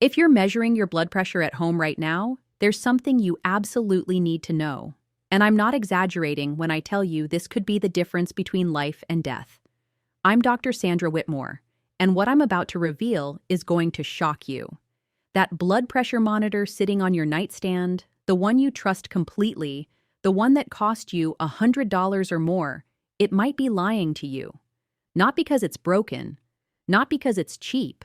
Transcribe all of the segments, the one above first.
If you're measuring your blood pressure at home right now, there's something you absolutely need to know. And I'm not exaggerating when I tell you this could be the difference between life and death. I'm Dr. Sandra Whitmore, and what I'm about to reveal is going to shock you. That blood pressure monitor sitting on your nightstand, the one you trust completely, the one that cost you $100 or more, it might be lying to you. Not because it's broken, not because it's cheap,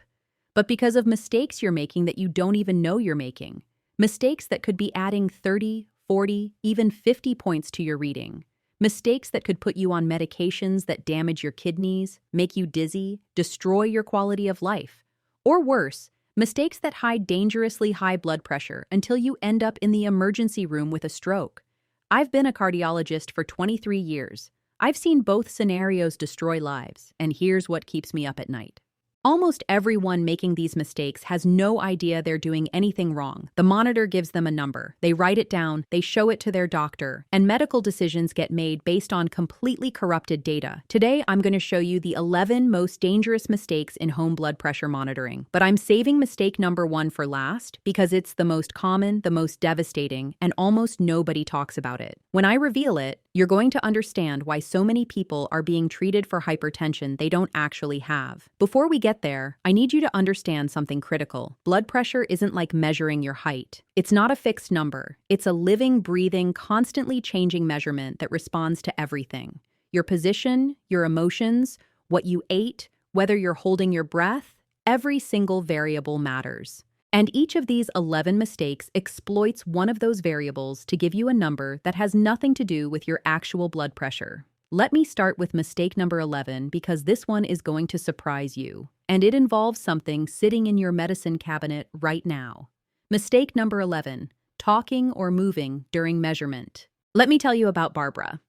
but because of mistakes you're making that you don't even know you're making. Mistakes that could be adding 30, 40, even 50 points to your reading. Mistakes that could put you on medications that damage your kidneys, make you dizzy, destroy your quality of life. Or worse, mistakes that hide dangerously high blood pressure until you end up in the emergency room with a stroke. I've been a cardiologist for 23 years. I've seen both scenarios destroy lives, and here's what keeps me up at night. Almost everyone making these mistakes has no idea they're doing anything wrong. The monitor gives them a number. They write it down, they show it to their doctor, and medical decisions get made based on completely corrupted data. Today, I'm going to show you the 11 most dangerous mistakes in home blood pressure monitoring. But I'm saving mistake number 1 for last because it's the most common, the most devastating, and almost nobody talks about it. When I reveal it, you're going to understand why so many people are being treated for hypertension they don't actually have. Before we get there, I need you to understand something critical. Blood pressure isn't like measuring your height. It's not a fixed number. It's a living, breathing, constantly changing measurement that responds to everything. Your position, your emotions, what you ate, whether you're holding your breath, every single variable matters. And each of these 11 mistakes exploits one of those variables to give you a number that has nothing to do with your actual blood pressure. Let me start with mistake number 11 because this one is going to surprise you, and it involves something sitting in your medicine cabinet right now. Mistake number 11, talking or moving during measurement. Let me tell you about Barbara.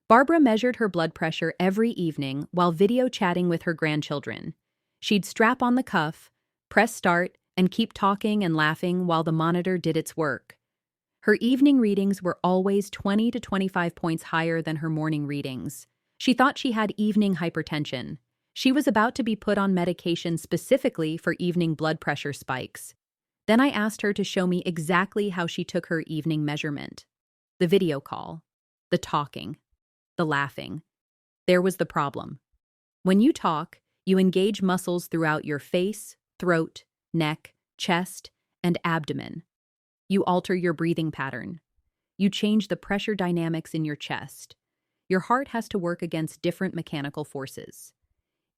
Barbara measured her blood pressure every evening while video chatting with her grandchildren. She'd strap on the cuff, press start, and keep talking and laughing while the monitor did its work. Her evening readings were always 20 to 25 points higher than her morning readings. She thought she had evening hypertension. She was about to be put on medication specifically for evening blood pressure spikes. Then I asked her to show me exactly how she took her evening measurement. The video call, the talking, the laughing. There was the problem. When you talk, you engage muscles throughout your face, throat, neck, chest, and abdomen. You alter your breathing pattern. You change the pressure dynamics in your chest. Your heart has to work against different mechanical forces.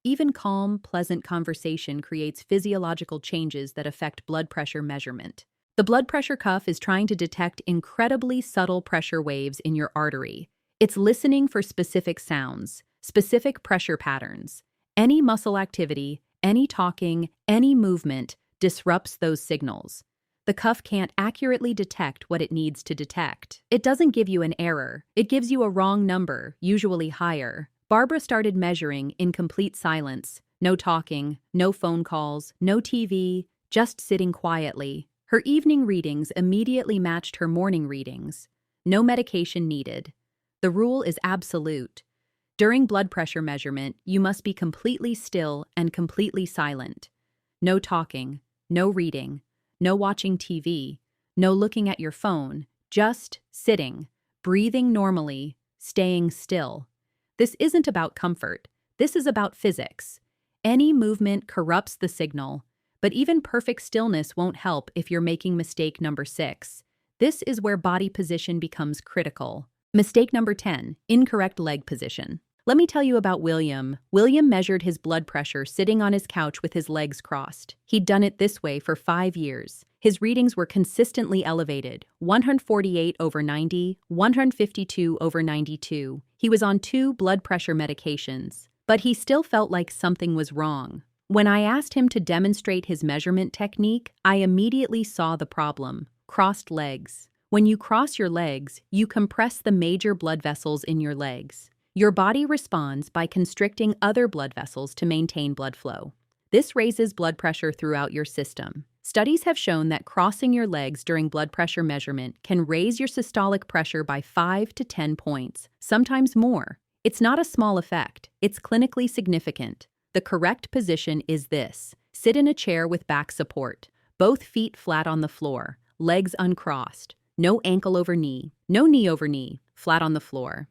Even calm, pleasant conversation creates physiological changes that affect blood pressure measurement. The blood pressure cuff is trying to detect incredibly subtle pressure waves in your artery. It's listening for specific sounds, specific pressure patterns. Any muscle activity, any talking, any movement disrupts those signals. The cuff can't accurately detect what it needs to detect. It doesn't give you an error. It gives you a wrong number, usually higher. Barbara started measuring in complete silence. No talking, no phone calls, no TV, just sitting quietly. Her evening readings immediately matched her morning readings. No medication needed. The rule is absolute. During blood pressure measurement, you must be completely still and completely silent. No talking, no reading, no watching TV, no looking at your phone, just sitting, breathing normally, staying still. This isn't about comfort. This is about physics. Any movement corrupts the signal, but even perfect stillness won't help if you're making mistake number 6. This is where body position becomes critical. Mistake number 10, incorrect leg position. Let me tell you about William. William measured his blood pressure sitting on his couch with his legs crossed. He'd done it this way for 5 years. His readings were consistently elevated, 148/90, 152/92. He was on 2 blood pressure medications, but he still felt like something was wrong. When I asked him to demonstrate his measurement technique, I immediately saw the problem: crossed legs. When you cross your legs, you compress the major blood vessels in your legs. Your body responds by constricting other blood vessels to maintain blood flow. This raises blood pressure throughout your system. Studies have shown that crossing your legs during blood pressure measurement can raise your systolic pressure by 5 to 10 points, sometimes more. It's not a small effect. It's clinically significant. The correct position is this: sit in a chair with back support. Both feet flat on the floor, legs uncrossed, no ankle over knee, no knee over knee, flat on the floor.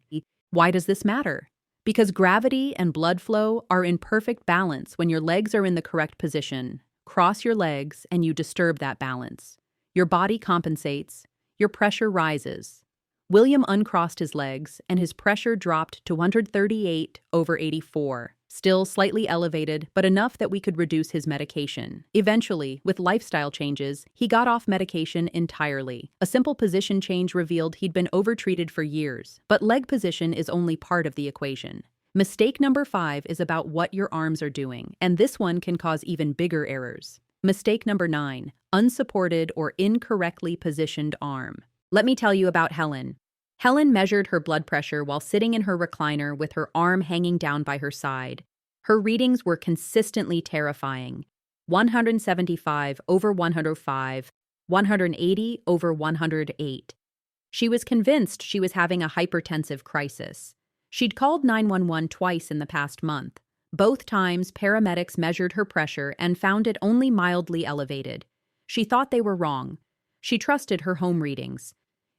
Why does this matter? Because gravity and blood flow are in perfect balance when your legs are in the correct position. Cross your legs and you disturb that balance. Your body compensates, your pressure rises. William uncrossed his legs and his pressure dropped to 138/84, still slightly elevated, but enough that we could reduce his medication. Eventually, with lifestyle changes, he got off medication entirely. A simple position change revealed he'd been overtreated for years, but leg position is only part of the equation. Mistake number 5 is about what your arms are doing, and this one can cause even bigger errors. Mistake number 9, unsupported or incorrectly positioned arm. Let me tell you about Helen. Helen measured her blood pressure while sitting in her recliner with her arm hanging down by her side. Her readings were consistently terrifying. 175/105, 180/108. She was convinced she was having a hypertensive crisis. She'd called 911 twice in the past month. Both times, paramedics measured her pressure and found it only mildly elevated. She thought they were wrong. She trusted her home readings.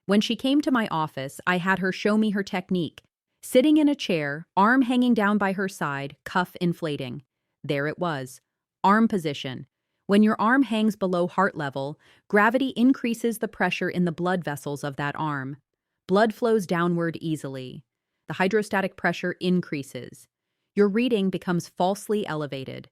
When she came to my office, I had her show me her technique. Sitting in a chair, arm hanging down by her side, cuff inflating. There it was. Arm position. When your arm hangs below heart level, gravity increases the pressure in the blood vessels of that arm. Blood flows downward easily. The hydrostatic pressure increases. Your reading becomes falsely elevated.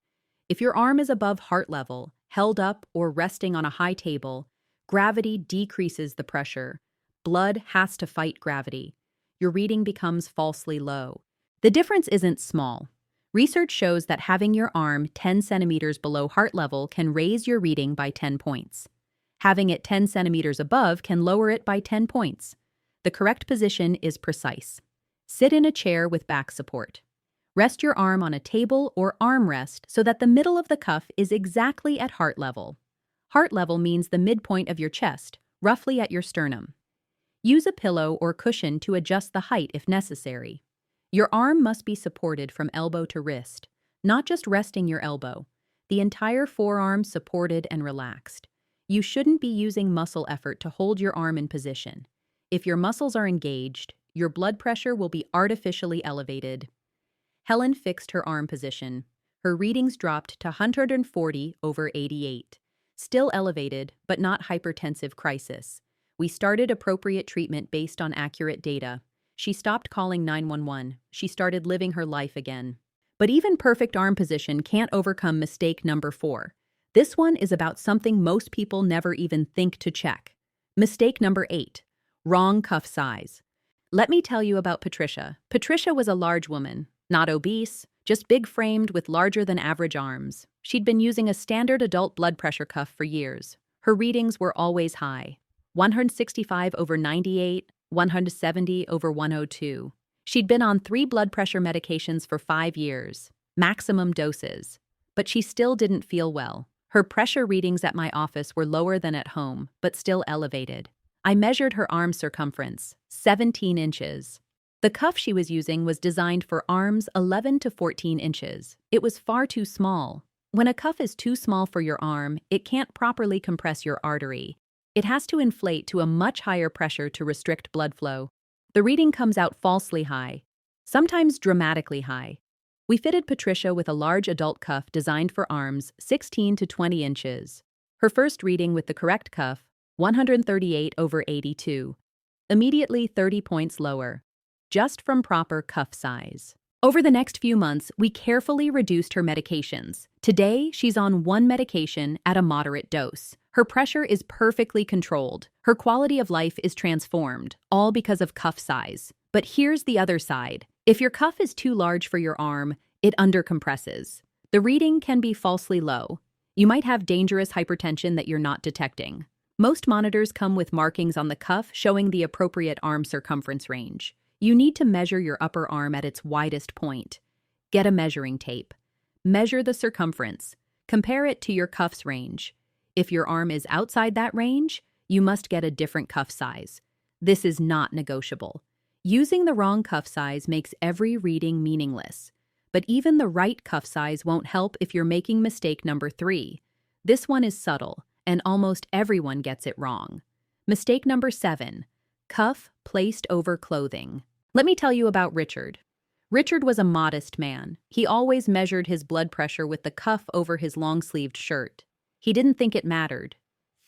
If your arm is above heart level, held up or resting on a high table, gravity decreases the pressure. Blood has to fight gravity. Your reading becomes falsely low. The difference isn't small. Research shows that having your arm 10 centimeters below heart level can raise your reading by 10 points. Having it 10 centimeters above can lower it by 10 points. The correct position is precise. Sit in a chair with back support. Rest your arm on a table or armrest so that the middle of the cuff is exactly at heart level. Heart level means the midpoint of your chest, roughly at your sternum. Use a pillow or cushion to adjust the height if necessary. Your arm must be supported from elbow to wrist, not just resting your elbow. The entire forearm supported and relaxed. You shouldn't be using muscle effort to hold your arm in position. If your muscles are engaged, your blood pressure will be artificially elevated. Helen fixed her arm position. Her readings dropped to 140/88. Still elevated, but not hypertensive crisis. We started appropriate treatment based on accurate data. She stopped calling 911. She started living her life again. But even perfect arm position can't overcome mistake number 4. This one is about something most people never even think to check. Mistake number 8. Wrong cuff size. Let me tell you about Patricia. Patricia was a large woman, not obese, just big-framed with larger than average arms. She'd been using a standard adult blood pressure cuff for years. Her readings were always high. 165/98, 170/102. She'd been on 3 blood pressure medications for 5 years, maximum doses. But she still didn't feel well. Her pressure readings at my office were lower than at home, but still elevated. I measured her arm circumference, 17 inches. The cuff she was using was designed for arms 11 to 14 inches. It was far too small. When a cuff is too small for your arm, it can't properly compress your artery. It has to inflate to a much higher pressure to restrict blood flow. The reading comes out falsely high, sometimes dramatically high. We fitted Patricia with a large adult cuff designed for arms 16 to 20 inches. Her first reading with the correct cuff, 138/82. Immediately 30 points lower, just from proper cuff size. Over the next few months, we carefully reduced her medications. Today, she's on 1 medication at a moderate dose. Her pressure is perfectly controlled. Her quality of life is transformed, all because of cuff size. But here's the other side. If your cuff is too large for your arm, it undercompresses. The reading can be falsely low. You might have dangerous hypertension that you're not detecting. Most monitors come with markings on the cuff showing the appropriate arm circumference range. You need to measure your upper arm at its widest point. Get a measuring tape. Measure the circumference. Compare it to your cuff's range. If your arm is outside that range, you must get a different cuff size. This is not negotiable. Using the wrong cuff size makes every reading meaningless. But even the right cuff size won't help if you're making mistake number 3. This one is subtle, and almost everyone gets it wrong. Mistake number 7. Cuff placed over clothing. Let me tell you about Richard. Richard was a modest man. He always measured his blood pressure with the cuff over his long-sleeved shirt. He didn't think it mattered.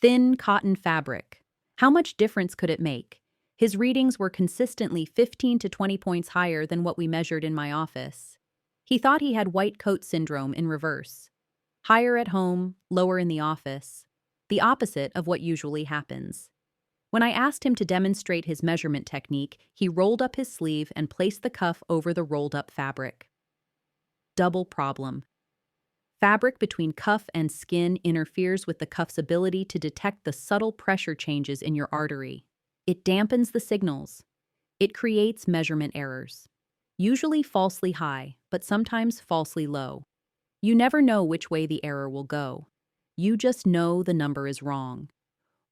Thin cotton fabric. How much difference could it make? His readings were consistently 15 to 20 points higher than what we measured in my office. He thought he had white coat syndrome in reverse. Higher at home, lower in the office. The opposite of what usually happens. When I asked him to demonstrate his measurement technique, he rolled up his sleeve and placed the cuff over the rolled-up fabric. Double problem. Fabric between cuff and skin interferes with the cuff's ability to detect the subtle pressure changes in your artery. It dampens the signals. It creates measurement errors. Usually falsely high, but sometimes falsely low. You never know which way the error will go. You just know the number is wrong.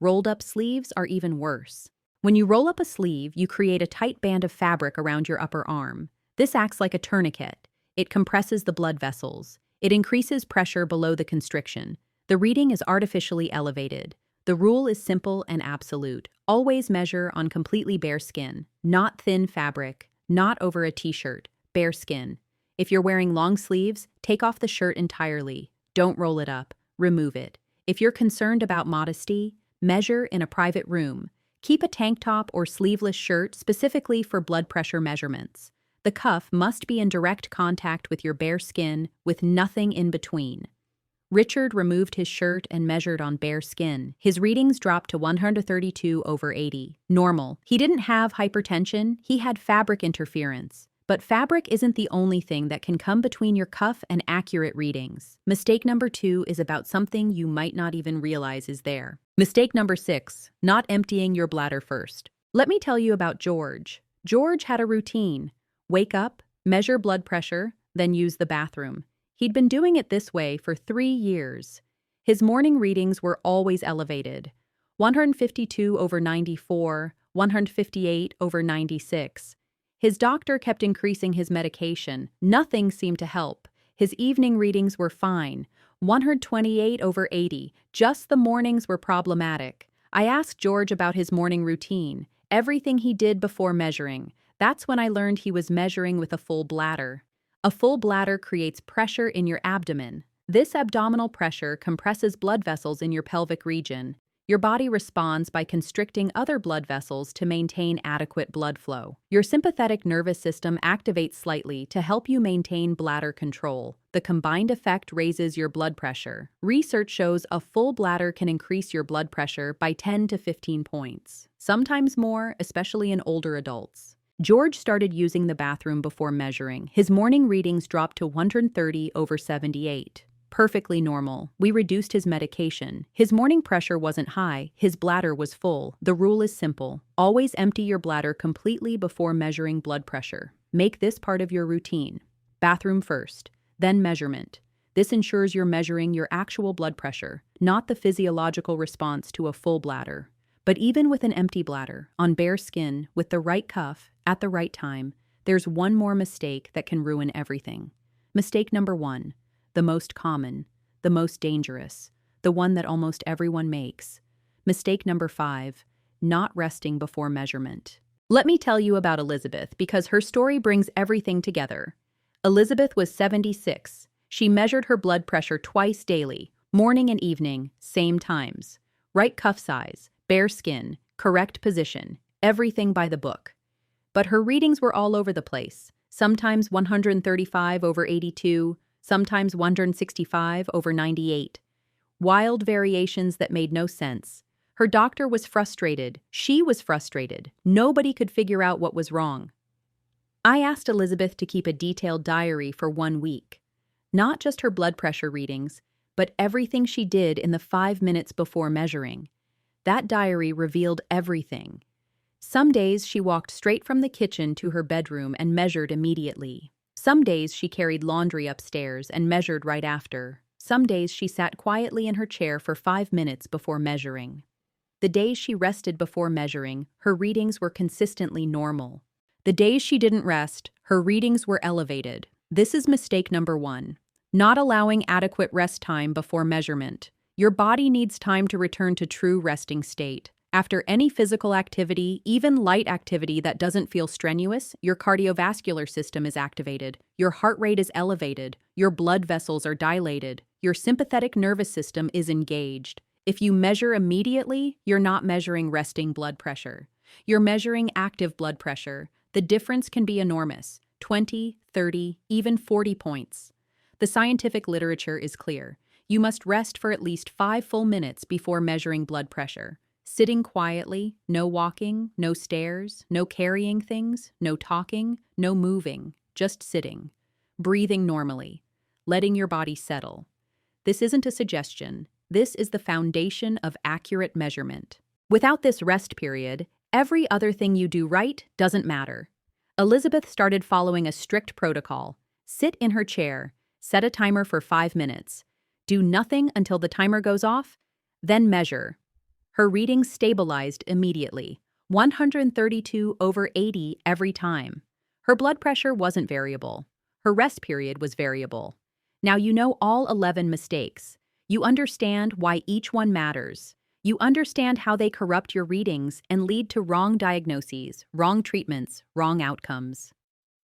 Rolled-up sleeves are even worse. When you roll up a sleeve, you create a tight band of fabric around your upper arm. This acts like a tourniquet. It compresses the blood vessels. It increases pressure below the constriction. The reading is artificially elevated. The rule is simple and absolute. Always measure on completely bare skin, not thin fabric, not over a t-shirt, bare skin. If you're wearing long sleeves, take off the shirt entirely. Don't roll it up. Remove it. If you're concerned about modesty, measure in a private room. Keep a tank top or sleeveless shirt specifically for blood pressure measurements. The cuff must be in direct contact with your bare skin, with nothing in between. Richard removed his shirt and measured on bare skin. His readings dropped to 132/80. Normal. He didn't have hypertension, he had fabric interference. But fabric isn't the only thing that can come between your cuff and accurate readings. Mistake number 2 is about something you might not even realize is there. Mistake number 6, not emptying your bladder first. Let me tell you about George. George had a routine. Wake up, measure blood pressure, then use the bathroom. He'd been doing it this way for 3 years. His morning readings were always elevated. 152/94, 158/96. His doctor kept increasing his medication. Nothing seemed to help. His evening readings were fine. 128/80. Just the mornings were problematic. I asked George about his morning routine, everything he did before measuring. That's when I learned he was measuring with a full bladder. A full bladder creates pressure in your abdomen. This abdominal pressure compresses blood vessels in your pelvic region. Your body responds by constricting other blood vessels to maintain adequate blood flow. Your sympathetic nervous system activates slightly to help you maintain bladder control. The combined effect raises your blood pressure. Research shows a full bladder can increase your blood pressure by 10 to 15 points, sometimes more, especially in older adults. George started using the bathroom before measuring. His morning readings dropped to 130/78. Perfectly normal. We reduced his medication. His morning pressure wasn't high. His bladder was full. The rule is simple. Always empty your bladder completely before measuring blood pressure. Make this part of your routine. Bathroom first, then measurement. This ensures you're measuring your actual blood pressure, not the physiological response to a full bladder. But even with an empty bladder, on bare skin, with the right cuff, at the right time, there's one more mistake that can ruin everything. Mistake number 1. The most common, the most dangerous, the one that almost everyone makes. Mistake number 5, not resting before measurement. Let me tell you about Elizabeth because her story brings everything together. Elizabeth was 76. She measured her blood pressure twice daily, morning and evening, same times. Right cuff size, bare skin, correct position, everything by the book. But her readings were all over the place, sometimes 135/82, sometimes 165/98. Wild variations that made no sense. Her doctor was frustrated. She was frustrated. Nobody could figure out what was wrong. I asked Elizabeth to keep a detailed diary for 1 week. Not just her blood pressure readings, but everything she did in the 5 minutes before measuring. That diary revealed everything. Some days she walked straight from the kitchen to her bedroom and measured immediately. Some days she carried laundry upstairs and measured right after. Some days she sat quietly in her chair for 5 minutes before measuring. The days she rested before measuring, her readings were consistently normal. The days she didn't rest, her readings were elevated. This is mistake number 1. Not allowing adequate rest time before measurement. Your body needs time to return to true resting state. After any physical activity, even light activity that doesn't feel strenuous, your cardiovascular system is activated, your heart rate is elevated, your blood vessels are dilated, your sympathetic nervous system is engaged. If you measure immediately, you're not measuring resting blood pressure. You're measuring active blood pressure. The difference can be enormous, 20, 30, even 40 points. The scientific literature is clear. You must rest for at least 5 full minutes before measuring blood pressure. Sitting quietly, no walking, no stairs, no carrying things, no talking, no moving, just sitting. Breathing normally, letting your body settle. This isn't a suggestion. This is the foundation of accurate measurement. Without this rest period, every other thing you do right doesn't matter. Elizabeth started following a strict protocol. Sit in her chair, set a timer for 5 minutes. Do nothing until the timer goes off, then measure. Her readings stabilized immediately, 132/80 every time. Her blood pressure wasn't variable. Her rest period was variable. Now you know all 11 mistakes. You understand why each one matters. You understand how they corrupt your readings and lead to wrong diagnoses, wrong treatments, wrong outcomes.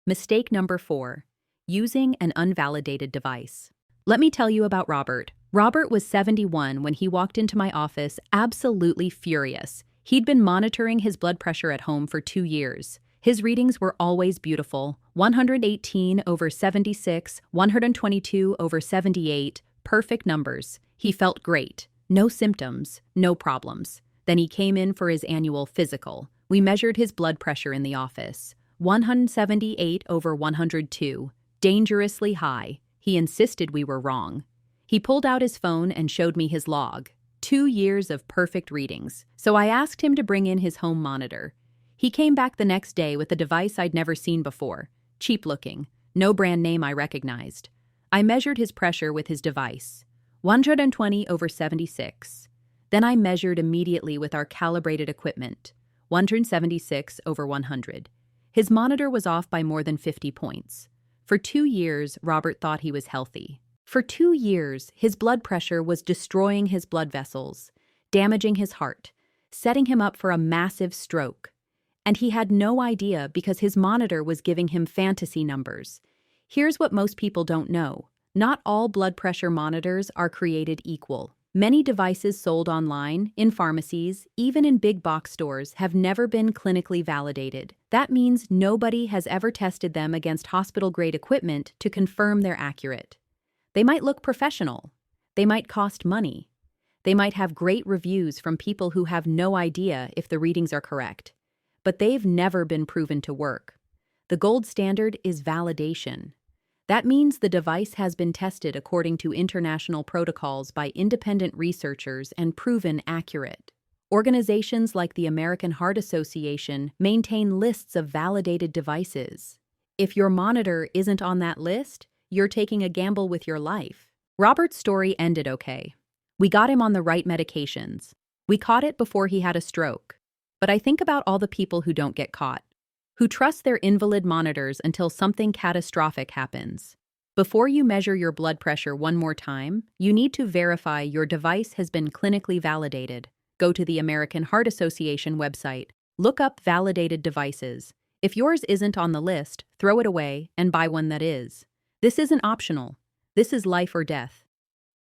Mistake number 4, using an unvalidated device. Let me tell you about Robert. Robert was 71 when he walked into my office, absolutely furious. He'd been monitoring his blood pressure at home for 2 years. His readings were always beautiful, 118/76, 122/78, perfect numbers. He felt great. No symptoms, no problems. Then he came in for his annual physical. We measured his blood pressure in the office, 178/102, dangerously high. He insisted we were wrong. He pulled out his phone and showed me his log. 2 years of perfect readings. So I asked him to bring in his home monitor. He came back the next day with a device I'd never seen before. Cheap looking. No brand name I recognized. I measured his pressure with his device. 120/76. Then I measured immediately with our calibrated equipment. 176/100. His monitor was off by more than 50 points. For 2 years, Robert thought he was healthy. For 2 years, his blood pressure was destroying his blood vessels, damaging his heart, setting him up for a massive stroke. And he had no idea because his monitor was giving him fantasy numbers. Here's what most people don't know. Not all blood pressure monitors are created equal. Many devices sold online, in pharmacies, even in big box stores, have never been clinically validated. That means nobody has ever tested them against hospital-grade equipment to confirm they're accurate. They might look professional. They might cost money. They might have great reviews from people who have no idea if the readings are correct. But they've never been proven to work. The gold standard is validation. That means the device has been tested according to international protocols by independent researchers and proven accurate. Organizations like the American Heart Association maintain lists of validated devices. If your monitor isn't on that list, you're taking a gamble with your life. Robert's story ended okay. We got him on the right medications. We caught it before he had a stroke. But I think about all the people who don't get caught, who trust their invalid monitors until something catastrophic happens. Before you measure your blood pressure one more time, you need to verify your device has been clinically validated. Go to the American Heart Association website. Look up validated devices. If yours isn't on the list, throw it away and buy one that is. This isn't optional. This is life or death.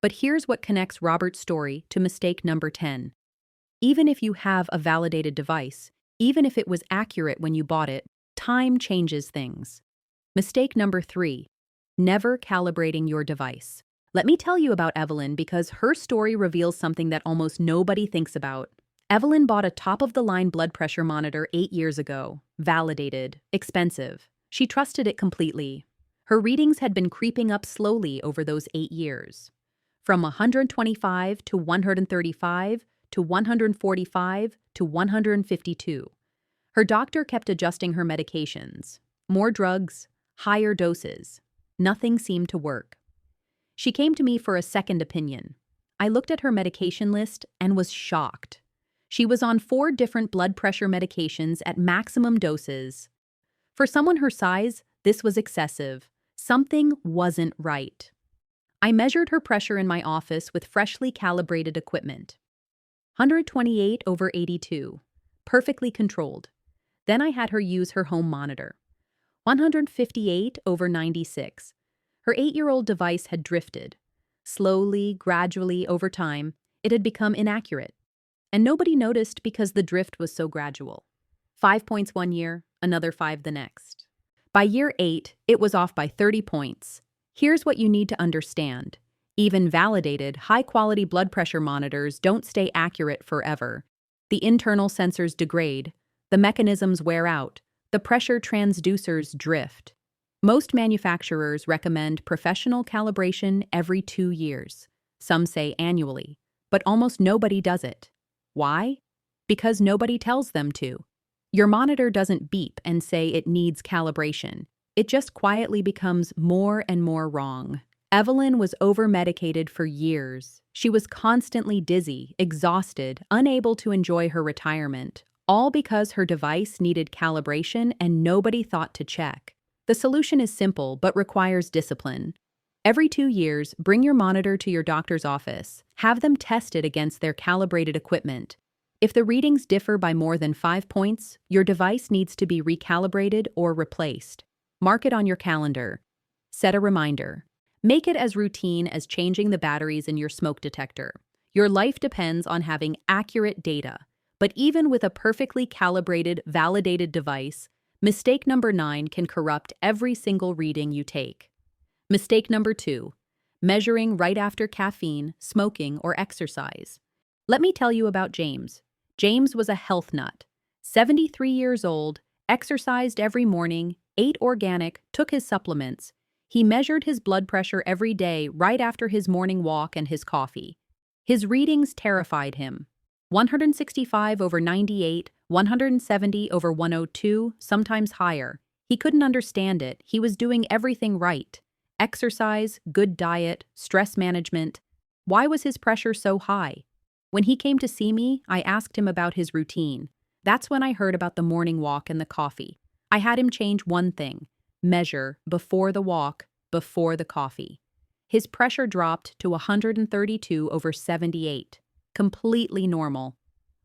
But here's what connects Robert's story to mistake number 10. Even if you have a validated device, even if it was accurate when you bought it, time changes things. Mistake number 3, never calibrating your device. Let me tell you about Evelyn because her story reveals something that almost nobody thinks about. Evelyn bought a top-of-the-line blood pressure monitor 8 years ago. Validated, expensive. She trusted it completely. Her readings had been creeping up slowly over those 8 years. From 125 to 135 to 145 to 152. Her doctor kept adjusting her medications. More drugs, higher doses. Nothing seemed to work. She came to me for a second opinion. I looked at her medication list and was shocked. She was on 4 different blood pressure medications at maximum doses. For someone her size, this was excessive. Something wasn't right. I measured her pressure in my office with freshly calibrated equipment. 128/82, perfectly controlled. Then I had her use her home monitor. 158/96. Her 8-year-old device had drifted. Slowly, gradually, over time, it had become inaccurate. And nobody noticed because the drift was so gradual. 5 points one year, another 5 the next. By year 8, it was off by 30 points. Here's what you need to understand. Even validated, high-quality blood pressure monitors don't stay accurate forever. The internal sensors degrade, the mechanisms wear out, the pressure transducers drift. Most manufacturers recommend professional calibration every 2 years. Some say annually, but almost nobody does it. Why? Because nobody tells them to. Your monitor doesn't beep and say it needs calibration. It just quietly becomes more and more wrong. Evelyn was over-medicated for years. She was constantly dizzy, exhausted, unable to enjoy her retirement, all because her device needed calibration and nobody thought to check. The solution is simple but requires discipline. Every 2 years, bring your monitor to your doctor's office. Have them test it against their calibrated equipment. If the readings differ by more than 5 points, your device needs to be recalibrated or replaced. Mark it on your calendar. Set a reminder. Make it as routine as changing the batteries in your smoke detector. Your life depends on having accurate data. But even with a perfectly calibrated, validated device, mistake number 9 can corrupt every single reading you take. Mistake number 2, measuring right after caffeine, smoking, or exercise. Let me tell you about James. James was a health nut. 73 years old, exercised every morning, ate organic, took his supplements. He measured his blood pressure every day right after his morning walk and his coffee. His readings terrified him. 165/98, 170/102, sometimes higher. He couldn't understand it. He was doing everything right. Exercise, good diet, stress management. Why was his pressure so high? When he came to see me, I asked him about his routine. That's when I heard about the morning walk and the coffee. I had him change one thing: measure before the walk, before the coffee. His pressure dropped to 132/78. Completely normal.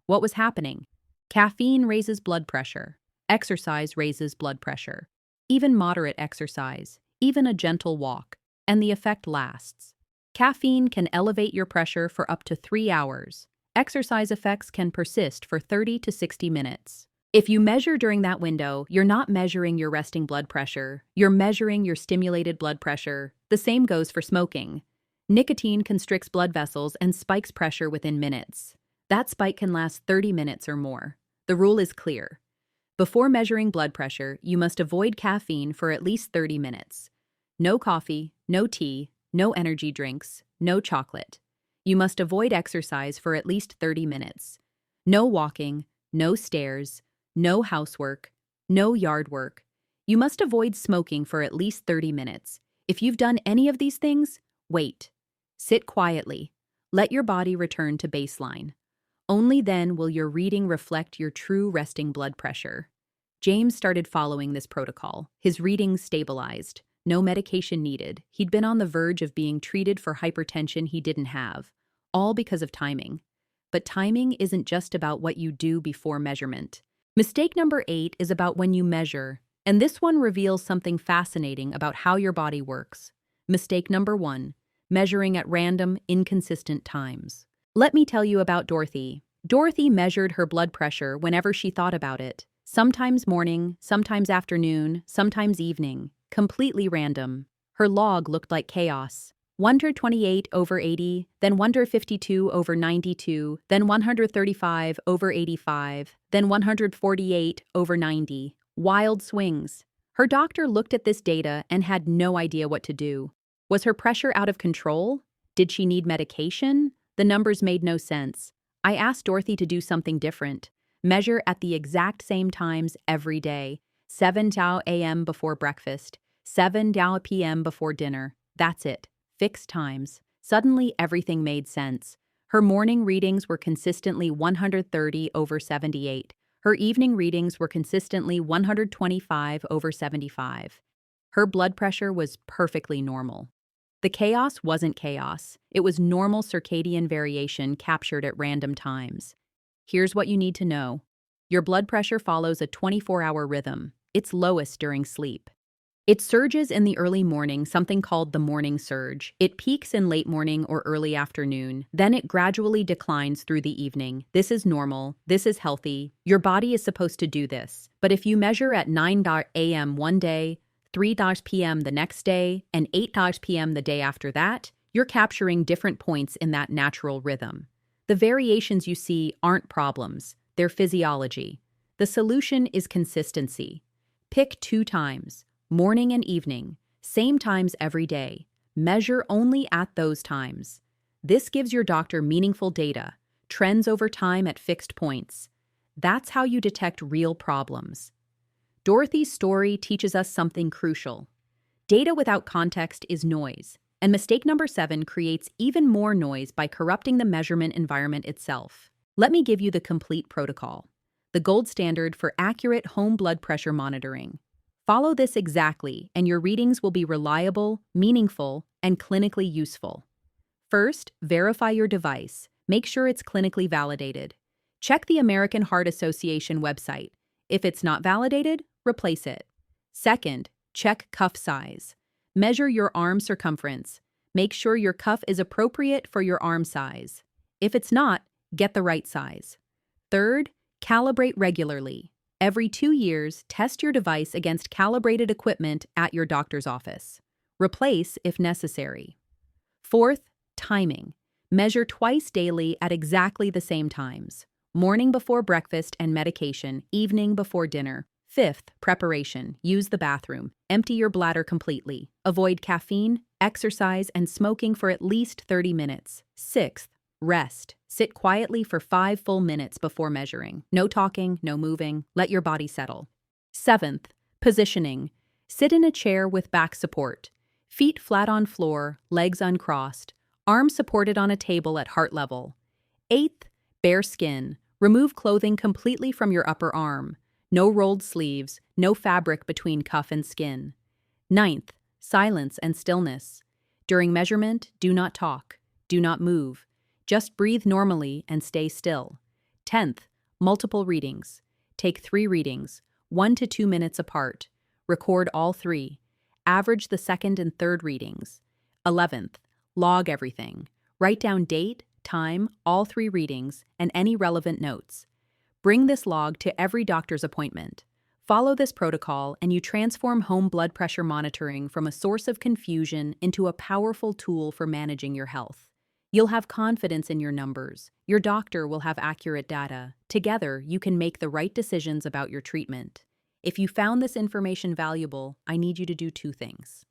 What was happening? Caffeine raises blood pressure. Exercise raises blood pressure. Even moderate exercise, even a gentle walk, and the effect lasts. Caffeine can elevate your pressure for up to 3 hours. Exercise effects can persist for 30 to 60 minutes. If you measure during that window, you're not measuring your resting blood pressure. You're measuring your stimulated blood pressure. The same goes for smoking. Nicotine constricts blood vessels and spikes pressure within minutes. That spike can last 30 minutes or more. The rule is clear. Before measuring blood pressure, you must avoid caffeine for at least 30 minutes. No coffee, no tea, no energy drinks, no chocolate. You must avoid exercise for at least 30 minutes. No walking, no stairs, no housework, no yard work. You must avoid smoking for at least 30 minutes. If you've done any of these things, wait. Sit quietly. Let your body return to baseline. Only then will your reading reflect your true resting blood pressure. James started following this protocol. His readings stabilized. No medication needed. He'd been on the verge of being treated for hypertension he didn't have, all because of timing. But timing isn't just about what you do before measurement. Mistake number 8 is about when you measure, and this one reveals something fascinating about how your body works. Mistake number 1, measuring at random, inconsistent times. Let me tell you about Dorothy. Dorothy measured her blood pressure whenever she thought about it. Sometimes morning, sometimes afternoon, sometimes evening. Completely random. Her log looked like chaos. 128/80, then 152/92, then 135/85, then 148/90. Wild swings. Her doctor looked at this data and had no idea what to do. Was her pressure out of control? Did she need medication? The numbers made no sense. I asked Dorothy to do something different. Measure at the exact same times every day. 7 a.m. before breakfast, 7 p.m. before dinner. That's it. Fixed times. Suddenly, everything made sense. Her morning readings were consistently 130/78. Her evening readings were consistently 125/75. Her blood pressure was perfectly normal. The chaos wasn't chaos. It was normal circadian variation captured at random times. Here's what you need to know. Your blood pressure follows a 24-hour rhythm. It's lowest during sleep. It surges in the early morning, something called the morning surge. It peaks in late morning or early afternoon. Then it gradually declines through the evening. This is normal. This is healthy. Your body is supposed to do this. But if you measure at 9 a.m. one day, 3 p.m. the next day, and 8 p.m. the day after that, you're capturing different points in that natural rhythm. The variations you see aren't problems. They're physiology. The solution is consistency. Pick 2 times. Morning and evening, same times every day. Measure only at those times. This gives your doctor meaningful data, trends over time at fixed points. That's how you detect real problems. Dorothy's story teaches us something crucial. Data without context is noise, and mistake number 7 creates even more noise by corrupting the measurement environment itself. Let me give you the complete protocol, the gold standard for accurate home blood pressure monitoring. Follow this exactly, and your readings will be reliable, meaningful, and clinically useful. First, verify your device. Make sure it's clinically validated. Check the American Heart Association website. If it's not validated, replace it. Second, check cuff size. Measure your arm circumference. Make sure your cuff is appropriate for your arm size. If it's not, get the right size. Third, calibrate regularly. Every 2 years, test your device against calibrated equipment at your doctor's office. Replace if necessary. Fourth, timing. Measure twice daily at exactly the same times. Morning before breakfast and medication, evening before dinner. Fifth, preparation. Use the bathroom. Empty your bladder completely. Avoid caffeine, exercise, and smoking for at least 30 minutes. Sixth, rest. Sit quietly for 5 full minutes before measuring. No talking, no moving. Let your body settle. Seventh, positioning. Sit in a chair with back support. Feet flat on floor, legs uncrossed. Arms supported on a table at heart level. Eighth, bare skin. Remove clothing completely from your upper arm. No rolled sleeves, no fabric between cuff and skin. Ninth, silence and stillness. During measurement, do not talk. Do not move. Just breathe normally and stay still. 10th, multiple readings. Take 3 readings, 1 to 2 minutes apart. Record all 3. Average the second and third readings. 11th, log everything. Write down date, time, all 3 readings, and any relevant notes. Bring this log to every doctor's appointment. Follow this protocol and you transform home blood pressure monitoring from a source of confusion into a powerful tool for managing your health. You'll have confidence in your numbers. Your doctor will have accurate data. Together, you can make the right decisions about your treatment. If you found this information valuable, I need you to do 2 things.